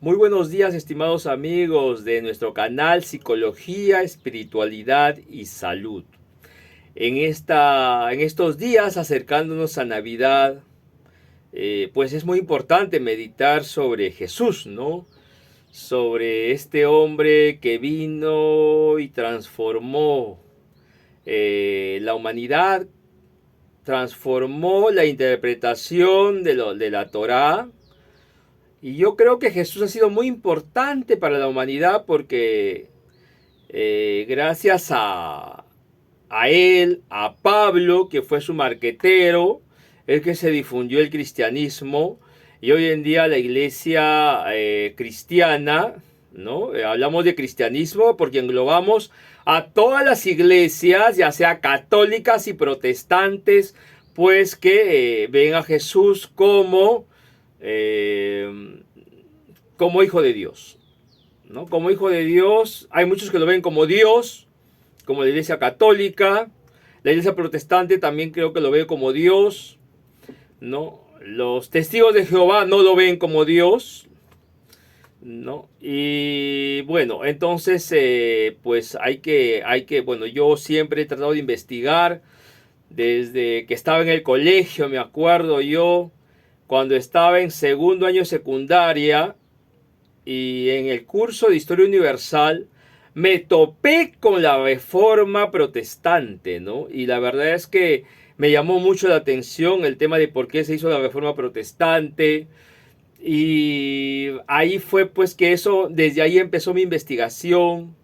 Muy buenos días, estimados amigos de nuestro canal Psicología, Espiritualidad y Salud. En estos días, acercándonos a Navidad, pues es muy importante meditar sobre Jesús, ¿no? Sobre este hombre que vino y transformó la humanidad, transformó la interpretación de la Torá. Y yo creo que Jesús ha sido muy importante para la humanidad porque gracias a él, a Pablo, que fue su marquetero, es que se difundió el cristianismo. Y hoy en día la iglesia cristiana, ¿no? Hablamos de cristianismo porque englobamos a todas las iglesias, ya sea católicas y protestantes, pues que ven a Jesús eh, como hijo de Dios, ¿no? Como hijo de Dios. Hay muchos que lo ven como Dios, como la iglesia católica. La iglesia protestante también creo que lo ve como Dios, ¿no? Los testigos de Jehová no lo ven como Dios, ¿no? Y bueno, entonces pues bueno, yo siempre he tratado de investigar desde que estaba en el colegio. Me acuerdo yo cuando estaba en segundo año de secundaria y en el curso de Historia Universal me topé con la Reforma Protestante, ¿no? Y la verdad es que me llamó mucho la atención el tema de por qué se hizo la Reforma Protestante. Y ahí fue pues que desde ahí empezó mi investigación.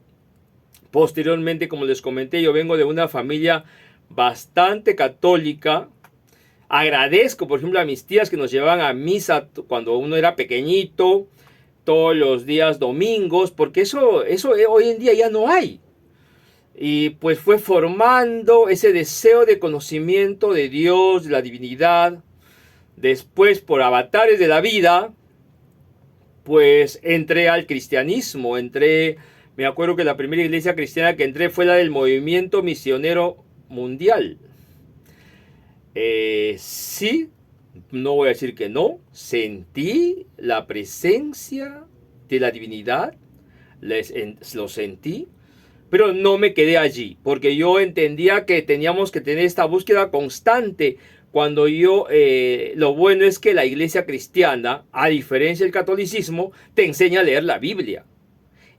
Posteriormente, como les comenté, yo vengo de una familia bastante católica. Agradezco, por ejemplo, a mis tías que nos llevaban a misa cuando uno era pequeñito, todos los días domingos, porque eso hoy en día ya no hay. Y pues fue formando ese deseo de conocimiento de Dios, de la divinidad. Después, por avatares de la vida, pues entré al cristianismo. Me acuerdo que la primera iglesia cristiana que entré fue la del Movimiento Misionero Mundial. Sí, no voy a decir que no, sentí la presencia de la divinidad, lo sentí, pero no me quedé allí, porque yo entendía que teníamos que tener esta búsqueda constante. Lo bueno es que la iglesia cristiana, a diferencia del catolicismo, te enseña a leer la Biblia,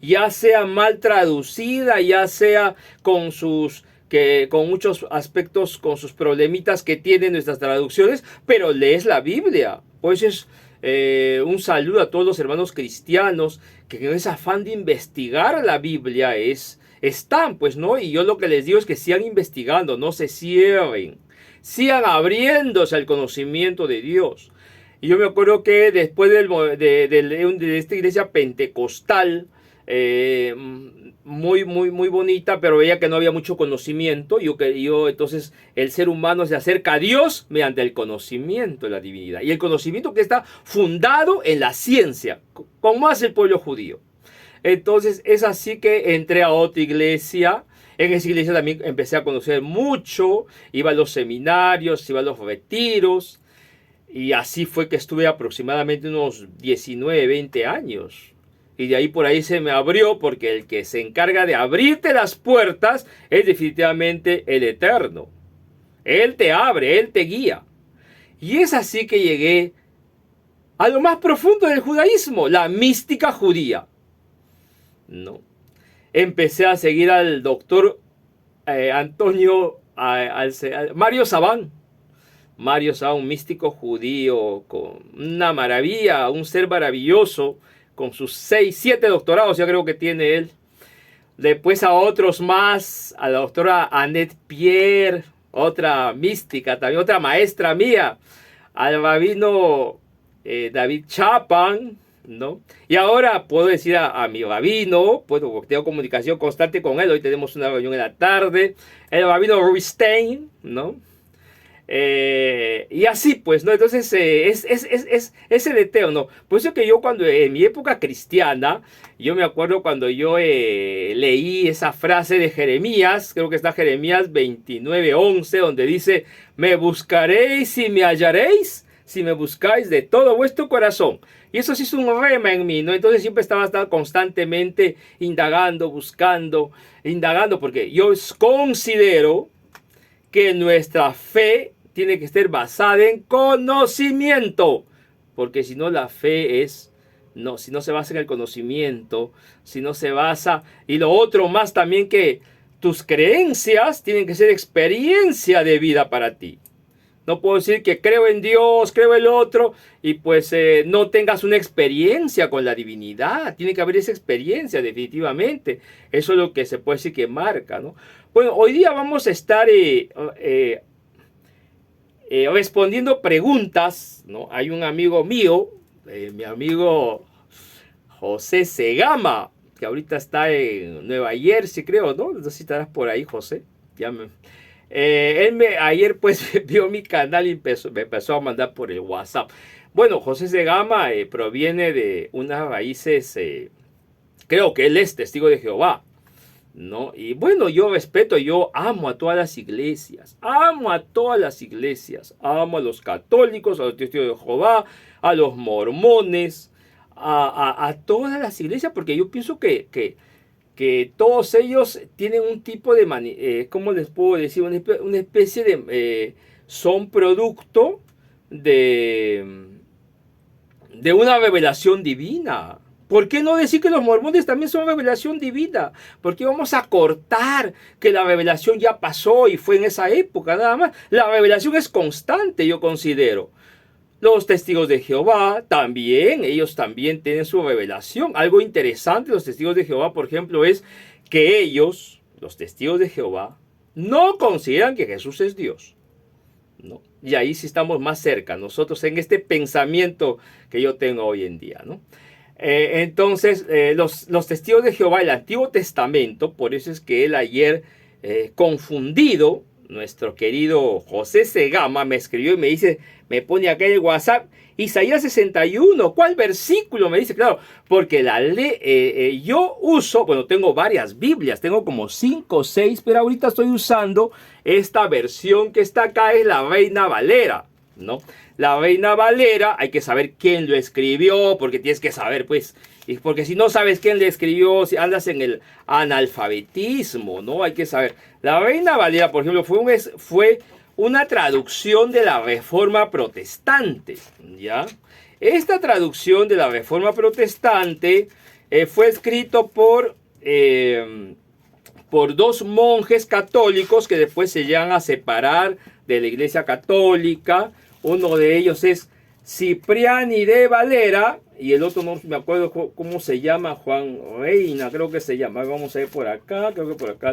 ya sea mal traducida, ya sea con muchos aspectos, con sus problemitas que tienen nuestras traducciones, pero lees la Biblia. Pues es un saludo a todos los hermanos cristianos que en ese afán de investigar la Biblia están, pues, ¿no? Y yo lo que les digo es que sigan investigando, no se cierren, sigan abriéndose al conocimiento de Dios. Y yo me acuerdo que después de esta iglesia pentecostal, muy bonita, pero veía que no había mucho conocimiento. Entonces, el ser humano se acerca a Dios mediante el conocimiento de la divinidad. Y el conocimiento que está fundado en la ciencia, como hace el pueblo judío. Entonces, es así que entré a otra iglesia. En esa iglesia también empecé a conocer mucho. Iba a los seminarios, iba a los retiros. Y así fue que estuve aproximadamente unos 19, 20 años. Y de ahí por ahí se me abrió, porque el que se encarga de abrirte las puertas es definitivamente el Eterno. Él te abre, Él te guía. Y es así que llegué a lo más profundo del judaísmo, la mística judía, ¿no? Empecé a seguir al doctor Mario Sabán. Mario Sabán, un místico judío con una maravilla, un ser maravilloso, con sus 6, 7 doctorados, ya creo que tiene él. Después a otros más, a la doctora Annette Pierre, otra mística, también otra maestra mía, al rabino David Chapman, ¿no? Y ahora puedo decir a mi rabino, pues, porque tengo comunicación constante con él. Hoy tenemos una reunión en la tarde, el rabino Rubenstein, ¿no? Y así pues, ¿no? Entonces es el eteo, ¿no? Por eso que yo en mi época cristiana, yo me acuerdo cuando yo leí esa frase de Jeremías, creo que está Jeremías 29:11, donde dice: me buscaréis y me hallaréis si me buscáis de todo vuestro corazón. Y eso sí es un rema en mí, ¿no? Entonces siempre estaba constantemente indagando, buscando, indagando, porque yo considero que nuestra fe tiene que estar basada en conocimiento, porque si no la fe es, no, si no se basa en el conocimiento, si no se basa, y lo otro más también, que tus creencias tienen que ser experiencia de vida para ti. No puedo decir que creo en Dios, creo en el otro, y pues no tengas una experiencia con la divinidad. Tiene que haber esa experiencia, definitivamente. Eso es lo que se puede decir que marca, ¿no? Bueno, hoy día vamos a estar respondiendo preguntas, ¿no? Hay un amigo mío, mi amigo José Segama, que ahorita está en Nueva Jersey, creo, ¿no? No sé si estarás por ahí, José. Ya me... ayer pues vio mi canal y me empezó a mandar por el WhatsApp. Bueno, José Segama proviene de unas raíces, creo que él es testigo de Jehová, ¿no? Y bueno, yo respeto, yo amo a todas las iglesias, amo a todas las iglesias, amo a los católicos, a los testigos de Jehová, a los mormones, a todas las iglesias, porque yo pienso que todos ellos tienen un tipo de, ¿cómo les puedo decir? Una especie de, son producto de una revelación divina. ¿Por qué no decir que los mormones también son revelación divina? ¿Por qué vamos a cortar que la revelación ya pasó y fue en esa época nada más? La revelación es constante, yo considero. Los testigos de Jehová también, ellos también tienen su revelación. Algo interesante de los testigos de Jehová, por ejemplo, es que ellos, los testigos de Jehová, no consideran que Jesús es Dios, ¿no? Y ahí sí estamos más cerca, nosotros, en este pensamiento que yo tengo hoy en día, ¿no? Entonces, los testigos de Jehová, el Antiguo Testamento, por eso es que él ayer, confundido, nuestro querido José Segama me escribió y me dice, me pone acá en el WhatsApp, Isaías 61, ¿cuál versículo? Me dice, claro, porque yo uso, bueno, tengo varias Biblias, tengo como 5 o 6, pero ahorita estoy usando esta versión que está acá, es la Reina Valera, ¿no? La Reina Valera, hay que saber quién lo escribió, porque tienes que saber, pues, porque si no sabes quién le escribió, si andas en el analfabetismo, ¿no? Hay que saber. La Reina Valera, por ejemplo, fue una traducción de la Reforma Protestante, ¿ya? Esta traducción de la Reforma Protestante fue escrito por 2 monjes católicos que después se llegan a separar de la Iglesia Católica. Uno de ellos es Cipriani de Valera y el otro no me acuerdo cómo se llama, Juan Reina, creo que se llama. Vamos a ver por acá, creo que por acá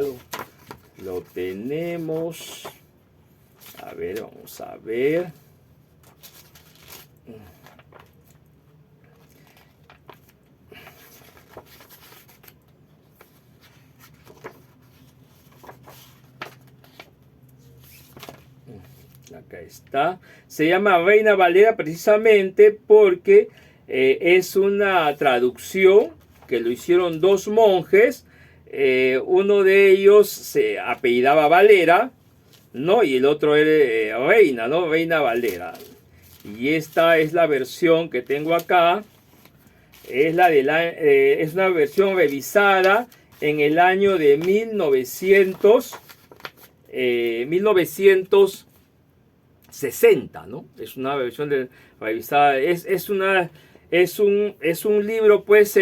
lo tenemos. A ver, vamos a ver. Acá está. Se llama Reina Valera precisamente porque es una traducción que lo hicieron 2 monjes. Uno de ellos se apellidaba Valera, ¿no? Y el otro era Reina, ¿no? Reina Valera. Y esta es la versión que tengo acá. Es una versión revisada en el año de 1960, ¿no? Es una versión revisada. Es un libro, pues,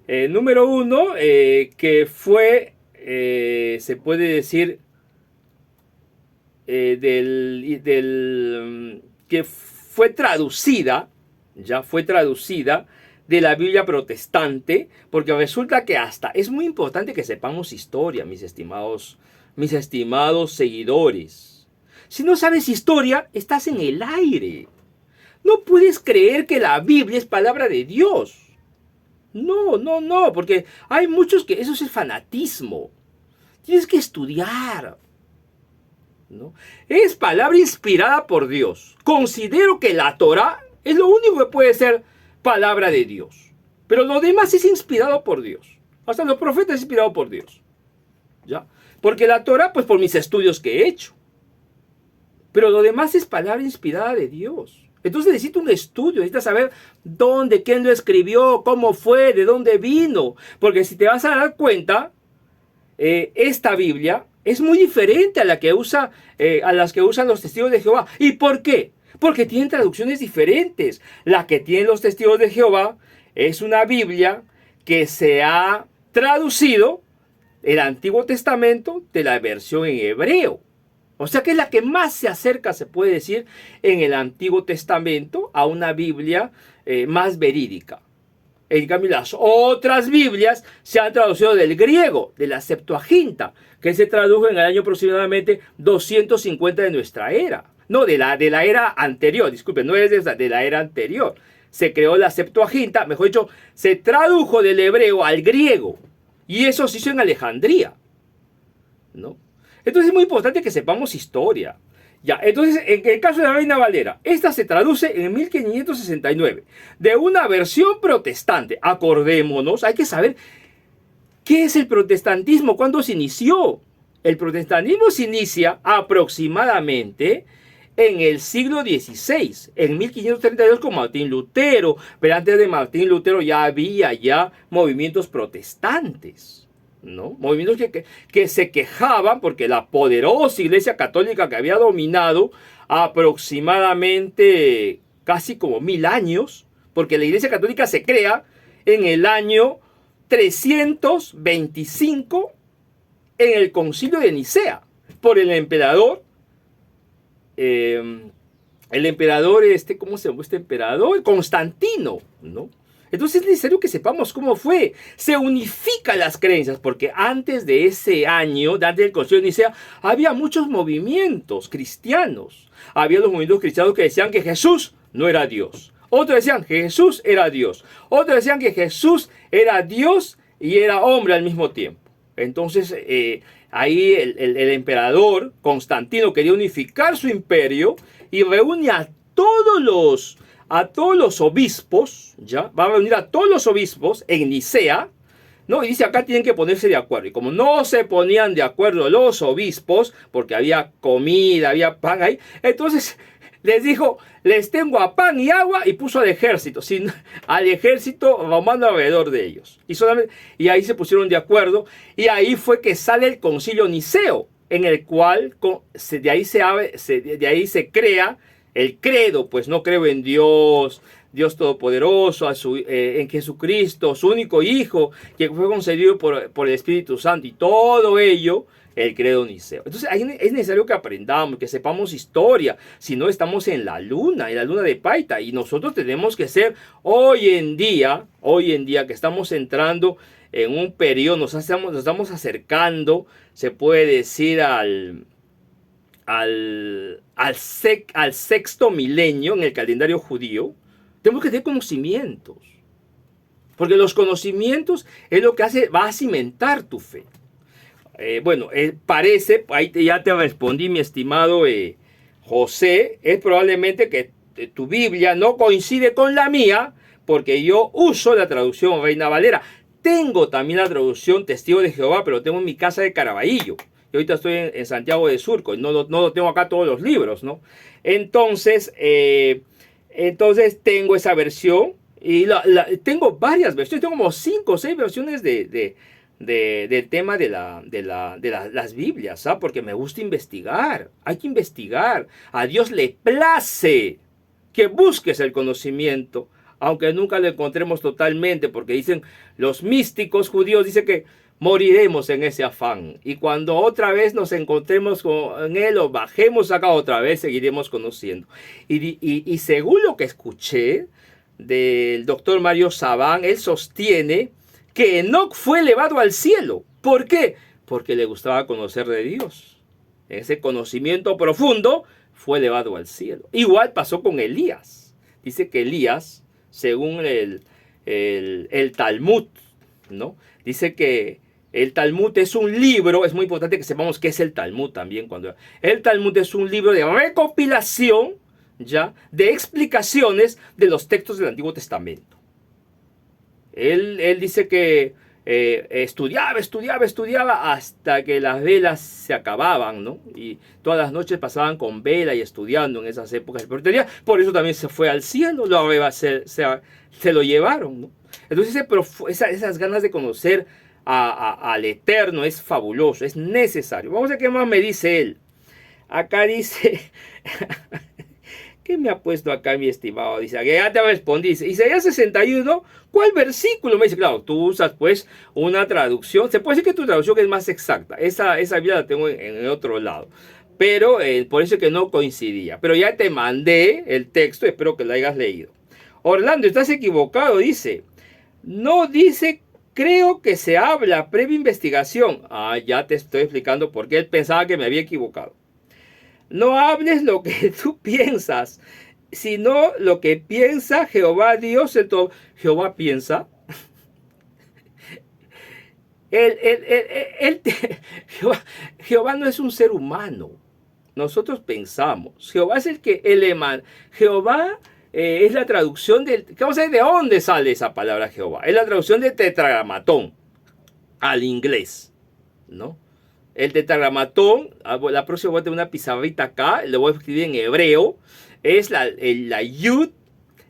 número 1, que fue, se puede decir, que fue traducida, ya fue traducida de la Biblia protestante, porque resulta que es muy importante que sepamos historia, mis estimados seguidores. Si no sabes historia, estás en el aire. No puedes creer que la Biblia es palabra de Dios. No, porque hay muchos que eso es el fanatismo. Tienes que estudiar, ¿no? Es palabra inspirada por Dios. Considero que la Torah es lo único que puede ser palabra de Dios. Pero lo demás es inspirado por Dios. Hasta los profetas es inspirado por Dios, ¿ya? Porque la Torah, pues por mis estudios que he hecho. Pero lo demás es palabra inspirada de Dios. Entonces necesita un estudio, necesita saber dónde, quién lo escribió, cómo fue, de dónde vino. Porque si te vas a dar cuenta, esta Biblia es muy diferente a la que a las que usan los testigos de Jehová. ¿Y por qué? Porque tienen traducciones diferentes. La que tienen los testigos de Jehová es una Biblia que se ha traducido el Antiguo Testamento de la versión en hebreo. O sea que es la que más se acerca, se puede decir, en el Antiguo Testamento a una Biblia más verídica. En cambio, las otras Biblias se han traducido del griego, de la Septuaginta, que se tradujo en el año aproximadamente 250 de nuestra era. No, de la era anterior, disculpen, no es de la era anterior. Se creó la Septuaginta, mejor dicho, se tradujo del hebreo al griego. Y eso se hizo en Alejandría, ¿no? Entonces es muy importante que sepamos historia. Ya, entonces, en el caso de la Reina Valera, esta se traduce en 1569 de una versión protestante. Acordémonos, hay que saber qué es el protestantismo, cuándo se inició. El protestantismo se inicia aproximadamente en el siglo XVI, en 1532 con Martín Lutero, pero antes de Martín Lutero ya había movimientos protestantes, ¿no? Movimientos que se quejaban porque la poderosa Iglesia Católica que había dominado aproximadamente casi como 1000 años, porque la Iglesia Católica se crea en el año 325 en el Concilio de Nicea por el emperador, ¿cómo se llama este emperador? Constantino, ¿no? Entonces es necesario que sepamos cómo fue. Se unifican las creencias, porque antes de ese año, antes del Concilio de Nicea, había muchos movimientos cristianos. Había los movimientos cristianos que decían que Jesús no era Dios. Otros decían que Jesús era Dios. Otros decían que Jesús era Dios y era hombre al mismo tiempo. Entonces, ahí el emperador Constantino quería unificar su imperio y reúne a todos los obispos, ¿ya? Va a reunir a todos los obispos en Nicea, ¿no? Y dice, acá tienen que ponerse de acuerdo. Y como no se ponían de acuerdo los obispos, porque había comida, había pan ahí, entonces les dijo, les tengo a pan y agua, y puso al ejército romano alrededor de ellos. Y ahí se pusieron de acuerdo, y ahí fue que sale el Concilio Niceo, en el cual de ahí se crea el credo, pues no creo en Dios Todopoderoso, en Jesucristo, su único Hijo, que fue concedido por el Espíritu Santo, y todo ello, el credo niceo. Entonces ahí es necesario que aprendamos, que sepamos historia, si no estamos en la luna de Paita, y nosotros tenemos que ser hoy en día que estamos entrando en un periodo, nos estamos acercando, se puede decir al sexto milenio en el calendario judío. Tenemos que tener conocimientos, porque los conocimientos es lo que va a cimentar tu fe. Parece, ahí ya te respondí, mi estimado José, es probablemente que tu Biblia no coincide con la mía, porque yo uso la traducción Reina Valera. Tengo también la traducción Testigo de Jehová, pero tengo en mi casa de Caraballo. Y ahorita estoy en Santiago de Surco, y no lo tengo acá todos los libros, ¿no? Entonces tengo esa versión, y tengo varias versiones, tengo como 5 o 6 versiones del tema de las Biblias, ¿sabes? Porque me gusta investigar, hay que investigar. A Dios le place que busques el conocimiento, aunque nunca lo encontremos totalmente, porque dicen los místicos judíos, dicen que moriremos en ese afán, y cuando otra vez nos encontremos con él o bajemos acá otra vez, seguiremos conociendo. Y según lo que escuché del doctor Mario Sabán, él sostiene que Enoc fue elevado al cielo. ¿Por qué? Porque le gustaba conocer de Dios. Ese conocimiento profundo fue elevado al cielo. Igual pasó con Elías. Dice que Elías, según el Talmud, ¿no? Dice que el Talmud es un libro, es muy importante que sepamos qué es el Talmud también. El Talmud es un libro de recopilación, ¿ya?, de explicaciones de los textos del Antiguo Testamento. Él dice que estudiaba hasta que las velas se acababan, ¿no? Y todas las noches pasaban con vela y estudiando en esas épocas de portería. Por eso también se fue al cielo, se lo llevaron, ¿no? Entonces esas ganas de conocer al Eterno es fabuloso, es necesario. Vamos a ver qué más me dice él. Acá dice... ¿Qué me ha puesto acá, mi estimado? Dice, que ya te respondí. Dice, Isaías 61, ¿cuál versículo? Me dice, claro, tú usas pues una traducción. Se puede decir que tu traducción es más exacta. Esa Biblia la tengo en el otro lado. Pero por eso es que no coincidía. Pero ya te mandé el texto, espero que lo hayas leído. Orlando, estás equivocado, dice. No dice, creo que se habla, previa investigación. Ah, ya te estoy explicando por qué él pensaba que me había equivocado. No hables lo que tú piensas, sino lo que piensa Jehová Dios. Jehová piensa. Jehová no es un ser humano. Nosotros pensamos. Jehová es el que emana. Jehová es la traducción del... Vamos a ver de dónde sale esa palabra Jehová. Es la traducción de tetragramatón al inglés, ¿no? El tetragramatón, la próxima voy a tener una pizarrita acá, lo voy a escribir en hebreo, es la Yud,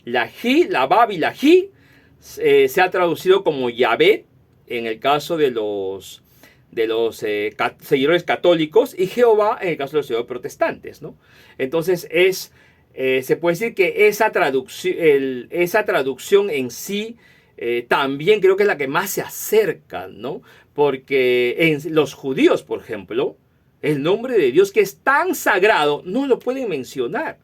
la Ji, la Bab y la Ji, se ha traducido como Yahvé, en el caso de los seguidores católicos, y Jehová en el caso de los seguidores protestantes, ¿no? Entonces se puede decir que esa traducción en sí también creo que es la que más se acerca, ¿no? Porque en los judíos, por ejemplo, el nombre de Dios que es tan sagrado, no lo pueden mencionar.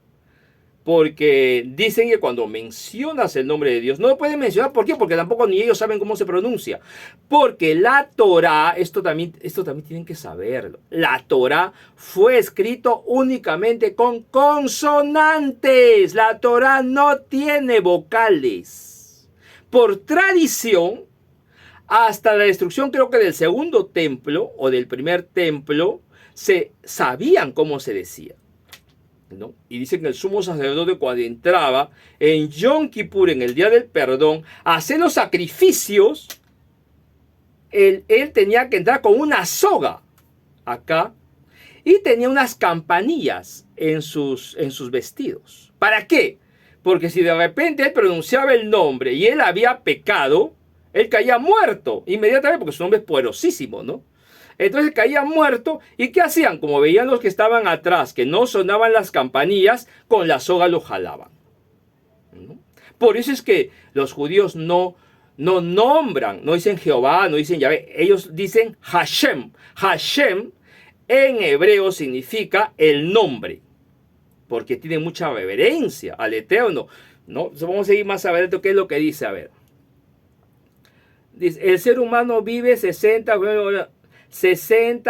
Porque dicen que cuando mencionas el nombre de Dios, no lo pueden mencionar. ¿Por qué? Porque tampoco ni ellos saben cómo se pronuncia. Porque la Torá, esto también tienen que saberlo. La Torá fue escrito únicamente con consonantes. La Torá no tiene vocales. Por tradición, hasta la destrucción creo que del segundo templo o del primer templo, se sabían cómo se decía, ¿no? Y dicen que el sumo sacerdote cuando entraba en Yom Kippur, en el día del perdón, a hacer los sacrificios, él tenía que entrar con una soga acá y tenía unas campanillas en sus vestidos. ¿Para qué? Porque si de repente él pronunciaba el nombre y él había pecado, él caía muerto inmediatamente, porque su nombre es poderosísimo, ¿no? Entonces caía muerto. ¿Y qué hacían? Como veían los que estaban atrás, que no sonaban las campanillas, con la soga lo jalaban, ¿no? Por eso es que los judíos no nombran, no dicen Jehová, no dicen Yahvé, ellos dicen Hashem. Hashem en hebreo significa el nombre, porque tiene mucha reverencia al Eterno, ¿no? Entonces vamos a seguir más adelante qué es lo que dice, a ver. Dice, el ser humano vive 60,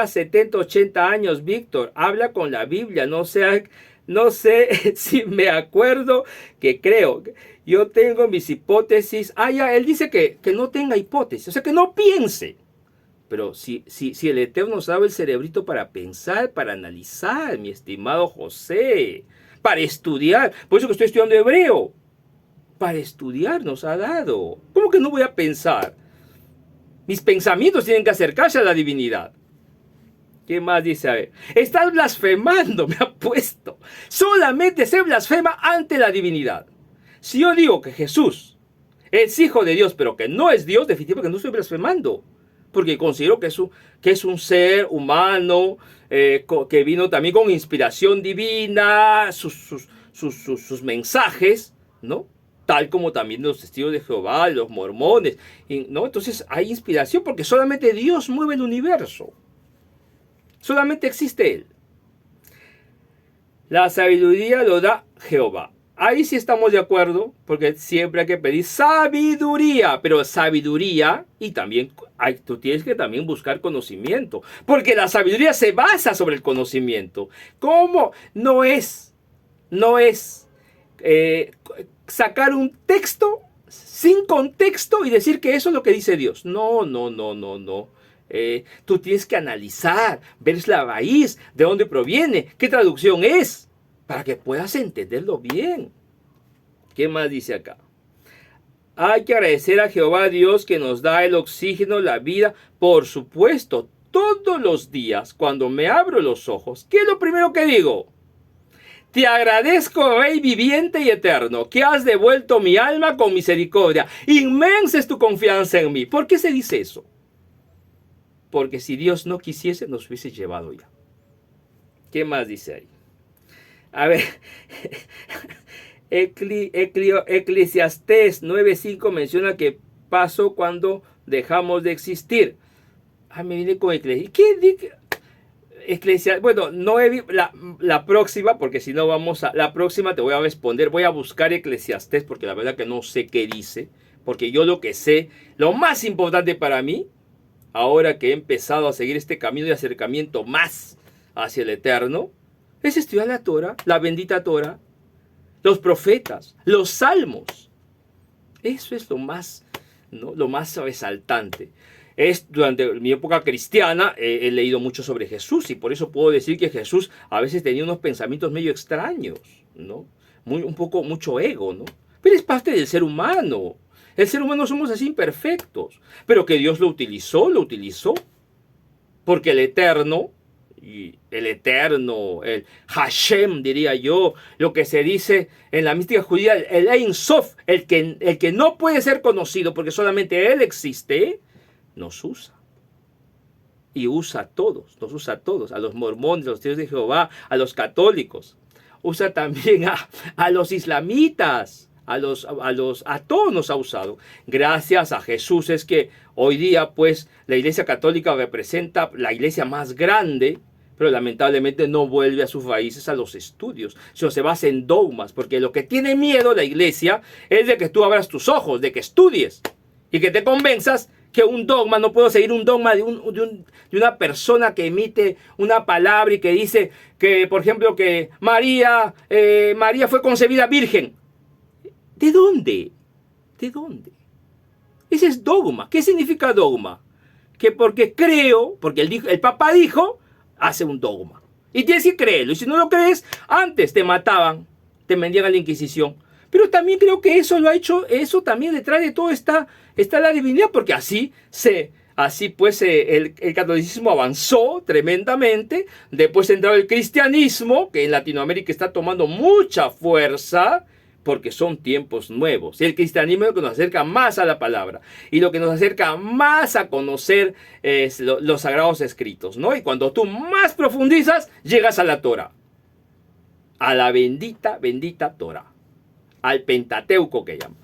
70, 80 años, Víctor. Habla con la Biblia. No sé si me acuerdo, que creo. Yo tengo mis hipótesis. Ya, él dice que no tenga hipótesis. O sea, que no piense. Pero si el Eterno nos ha dado el cerebrito para pensar, para analizar, mi estimado José, para estudiar. Por eso que estoy estudiando hebreo. Para estudiar nos ha dado. ¿Cómo que no voy a pensar? Mis pensamientos tienen que acercarse a la divinidad. ¿Qué más dice? A ver, estás blasfemando, me ha puesto. Solamente se blasfema ante la divinidad. Si yo digo que Jesús es hijo de Dios, pero que no es Dios, definitivamente no estoy blasfemando. Porque considero que es un ser humano, que vino también con inspiración divina, sus mensajes, ¿no? Tal como también los testigos de Jehová, los mormones, ¿no? Entonces hay inspiración porque solamente Dios mueve el universo. Solamente existe Él. La sabiduría lo da Jehová. Ahí sí estamos de acuerdo, porque siempre hay que pedir sabiduría, pero sabiduría, y también tú tienes que también buscar conocimiento, porque la sabiduría se basa sobre el conocimiento. ¿Cómo? No es sacar un texto sin contexto y decir que eso es lo que dice Dios. No. Tú tienes que analizar, ver la raíz, de dónde proviene, qué traducción es, para que puedas entenderlo bien. ¿Qué más dice acá? Hay que agradecer a Jehová Dios que nos da el oxígeno, la vida, por supuesto, todos los días cuando me abro los ojos. ¿Qué es lo primero que digo? Te agradezco, Rey viviente y eterno, que has devuelto mi alma con misericordia. Inmensa es tu confianza en mí. ¿Por qué se dice eso? Porque si Dios no quisiese, nos hubiese llevado ya. ¿Qué más dice ahí? A ver, Eclesiastés 9:5 menciona que pasó cuando dejamos de existir. Me viene con Eclesiastés. ¿Qué? Bueno, no he la próxima, porque si no vamos a... La próxima te voy a responder. Voy a buscar Eclesiastés, porque la verdad que no sé qué dice. Porque yo lo que sé, lo más importante para mí, ahora que he empezado a seguir este camino de acercamiento más hacia el Eterno, es estudiar la Torah, la bendita Torah, los profetas, los salmos. Eso es lo más, ¿no? Lo más resaltante. Durante mi época cristiana he leído mucho sobre Jesús y por eso puedo decir que Jesús a veces tenía unos pensamientos medio extraños, ¿no? Mucho ego, ¿no? Pero es parte del ser humano. El ser humano somos así imperfectos, pero que Dios lo utilizó, porque el Eterno, el Hashem, diría yo, lo que se dice en la mística judía, el Ein Sof, el que no puede ser conocido porque solamente Él existe, nos usa. Y usa a todos, nos usa a todos, a los mormones, a los testigos de Jehová, a los católicos. Usa también a los islamitas, a todos nos ha usado. Gracias a Jesús es que hoy día pues la Iglesia Católica representa la iglesia más grande, pero lamentablemente no vuelve a sus raíces, a los estudios, sino se basa en dogmas, porque lo que tiene miedo la iglesia es de que tú abras tus ojos, de que estudies y que te convenzas que un dogma, no puedo seguir un dogma de una persona que emite una palabra y que dice que, por ejemplo, que María fue concebida virgen. ¿De dónde? ¿De dónde? Ese es dogma. ¿Qué significa dogma? Que porque creo, porque el Papa dijo, hace un dogma. Y tienes que creerlo. Y si no lo crees, antes te mataban, te vendían a la Inquisición. Pero también creo que eso lo ha hecho, eso también detrás de todo está la divinidad, porque así pues el catolicismo avanzó tremendamente. Después entró el cristianismo, que en Latinoamérica está tomando mucha fuerza, porque son tiempos nuevos. Y el cristianismo es lo que nos acerca más a la palabra. Y lo que nos acerca más a conocer los sagrados escritos, ¿no? Y cuando tú más profundizas, llegas a la Torah. A la bendita Torah. Al Pentateuco que llaman.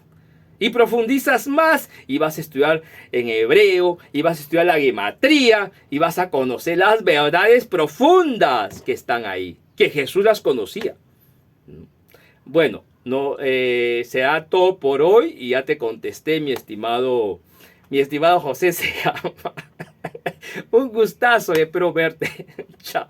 Y profundizas más y vas a estudiar en hebreo, y vas a estudiar la gematría, y vas a conocer las verdades profundas que están ahí, que Jesús las conocía. Bueno, será todo por hoy y ya te contesté, mi estimado José se llama. Un gustazo, espero verte. Chao.